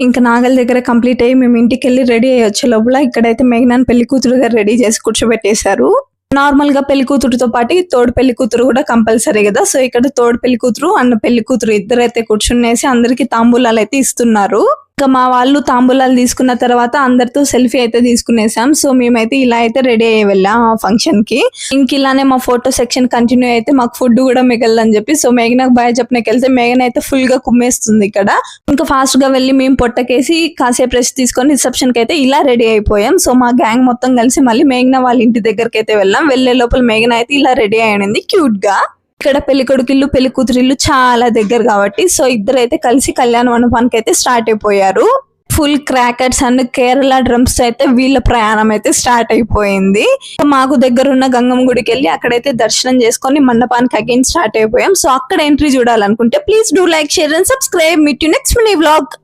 ఇంకా నాగల దగ్గర కంప్లీట్ అయ్యి మేము ఇంటికి వెళ్ళి రెడీ అయ్యి వచ్చే లోపల ఇక్కడైతే మేఘనాన్ని పెళ్లి కూతురుగా రెడీ చేసి కూర్చోబెట్టేశారు. నార్మల్ గా పెళ్లి కూతురుతో పాటు తోడు పెళ్లి కూతురు కూడా కంపల్సరీ కదా. సో ఇక్కడ తోడు పెళ్లి కూతురు అన్న పెళ్లి కూతురు ఇద్దరైతే కూర్చునేసి అందరికి తాంబూలాలు అయితే ఇస్తున్నారు. ఇంకా మా వాళ్ళు తాంబూలాలు తీసుకున్న తర్వాత అందరితో సెల్ఫీ అయితే తీసుకునేసాం. సో మేమైతే ఇలా అయితే రెడీ అయ్యి వెళ్ళాం ఆ ఫంక్షన్ కి. ఇంక ఇలానే మా ఫోటో సెక్షన్ కంటిన్యూ అయితే మాకు ఫుడ్ కూడా మిగలదని చెప్పి సో మేఘనకు బాయ్ చెప్పనకి వెళ్తే మేఘన అయితే ఫుల్ గా కుమ్మేస్తుంది ఇక్కడ. ఇంకా ఫాస్ట్ గా వెళ్ళి మేము పొట్టకేసి కాసేపు రెస్ట్ తీసుకొని రిసెప్షన్ కి అయితే ఇలా రెడీ అయిపోయాం. సో మా గ్యాంగ్ మొత్తం కలిసి మళ్ళీ మేఘన వాళ్ళ ఇంటి దగ్గరికి అయితే వెళ్ళాం. వెళ్లే లోపల మేఘన అయితే ఇలా రెడీ అయ్యింది క్యూట్ గా. ఇక్కడ పెళ్లి కొడుకిల్లు పెళ్లి కూతురిల్లు చాలా దగ్గర కాబట్టి సో ఇద్దరు అయితే కలిసి కళ్యాణ మండపానికి అయితే స్టార్ట్ అయిపోయారు. Full crackers and Kerala drums అయితే వీళ్ళ ప్రయాణం అయితే స్టార్ట్ అయిపోయింది. మాకు దగ్గర ఉన్న గంగమ్మ గుడికి వెళ్ళి అక్కడైతే దర్శనం చేసుకొని మండపానికి అగైన్ స్టార్ట్ అయిపోయాం. సో అక్కడ ఎంట్రీ చూడాలనుకుంటే please do like, share and subscribe. Meet you next mini vlog.